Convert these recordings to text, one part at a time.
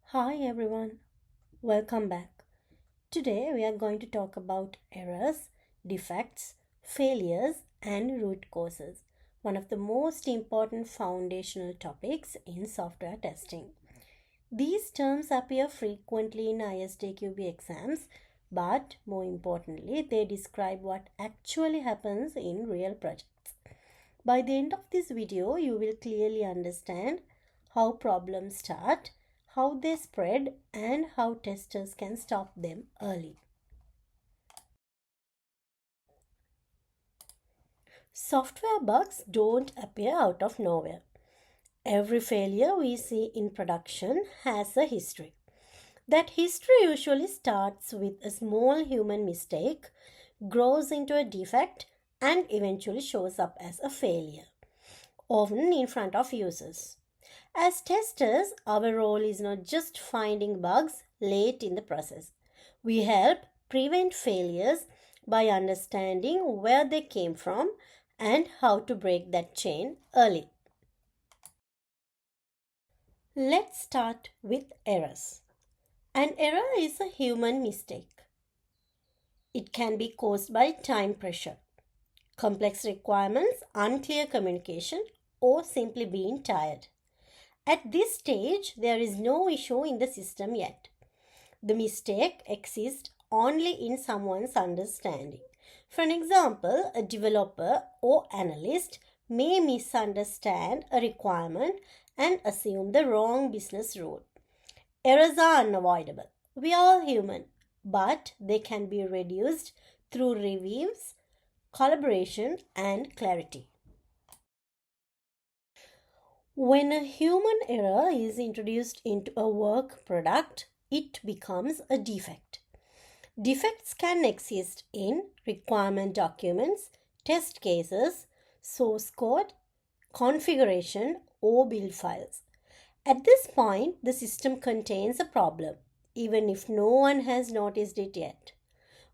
Hi everyone, welcome back. Today we are going to talk about errors, defects, failures, and root causes, one of the most important foundational topics in software testing. These terms appear frequently in ISTQB exams, but more importantly, they describe what actually happens in real projects. By the end of this video, you will clearly understand how problems start, how they spread, and how testers can stop them early. Software bugs don't appear out of nowhere. Every failure we see in production has a history. That history usually starts with a small human mistake, grows into a defect, and eventually shows up as a failure, often in front of users. As testers, our role is not just finding bugs late in the process. We help prevent failures by understanding where they came from and how to break that chain early. Let's start with errors. An error is a human mistake. It can be caused by time pressure, complex requirements, unclear communication, or simply being tired. At this stage, there is no issue in the system yet. The mistake exists only in someone's understanding. For an example, a developer or analyst may misunderstand a requirement and assume the wrong business rule. Errors are unavoidable. We are all human, but they can be reduced through reviews, collaboration, and clarity. When a human error is introduced into a work product, it becomes a defect. Defects can exist in requirement documents, test cases, source code, configuration, or build files. At this point, the system contains a problem, even if no one has noticed it yet.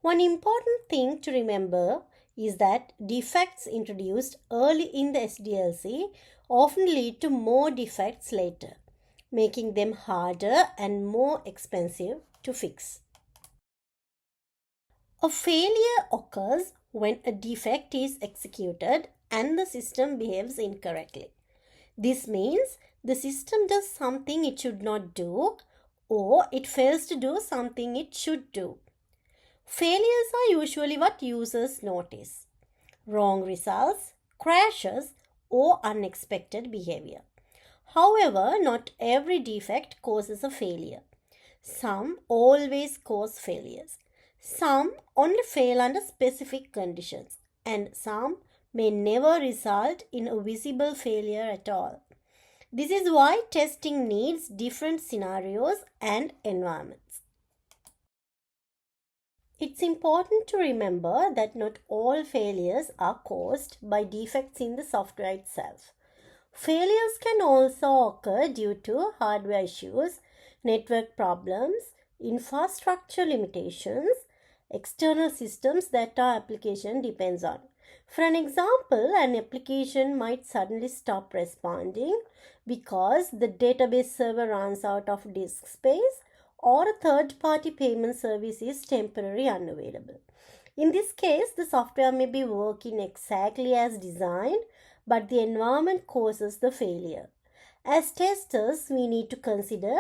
One important thing to remember is that defects introduced early in the SDLC often lead to more defects later, making them harder and more expensive to fix. A failure occurs when a defect is executed and the system behaves incorrectly. This means the system does something it should not do or it fails to do something it should do. Failures are usually what users notice: wrong results, crashes, or unexpected behavior. However, not every defect causes a failure. Some always cause failures. Some only fail under specific conditions, and some may never result in a visible failure at all. This is why testing needs different scenarios and environments. It's important to remember that not all failures are caused by defects in the software itself. Failures can also occur due to hardware issues, network problems, infrastructure limitations, external systems that our application depends on. For an example, an application might suddenly stop responding because the database server runs out of disk space or a third-party payment service is temporarily unavailable. In this case, the software may be working exactly as designed, but the environment causes the failure. As testers, we need to consider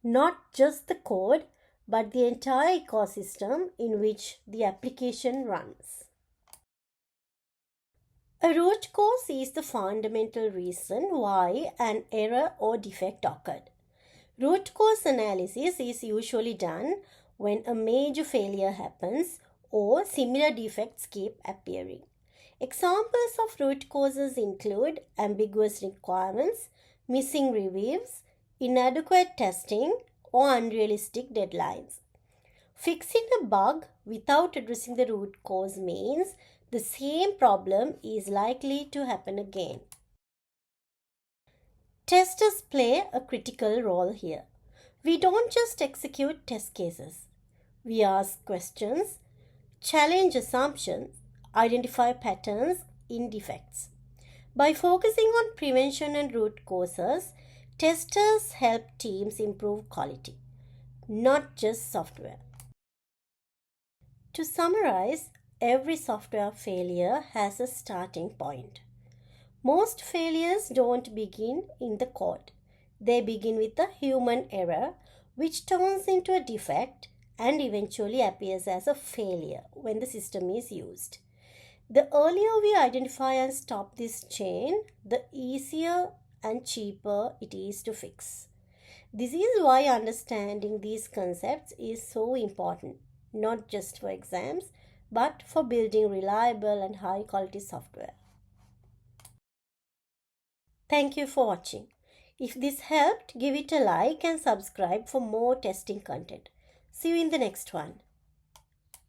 not just the code, but the entire ecosystem in which the application runs. A root cause is the fundamental reason why an error or defect occurred. Root cause analysis is usually done when a major failure happens or similar defects keep appearing. Examples of root causes include ambiguous requirements, missing reviews, inadequate testing, or unrealistic deadlines. Fixing a bug without addressing the root cause means the same problem is likely to happen again. Testers play a critical role here. We don't just execute test cases. We ask questions, challenge assumptions, identify patterns in defects. By focusing on prevention and root causes, Testers help teams improve quality, not just software. To summarize, every software failure has a starting point. Most failures don't begin in the code. They begin with a human error, which turns into a defect and eventually appears as a failure when the system is used. The earlier we identify and stop this chain, the easier and cheaper it is to fix. This is why understanding these concepts is so important, not just for exams, but for building reliable and high quality software. Thank you for watching. If this helped, give it a like and subscribe for more testing content. See you in the next one.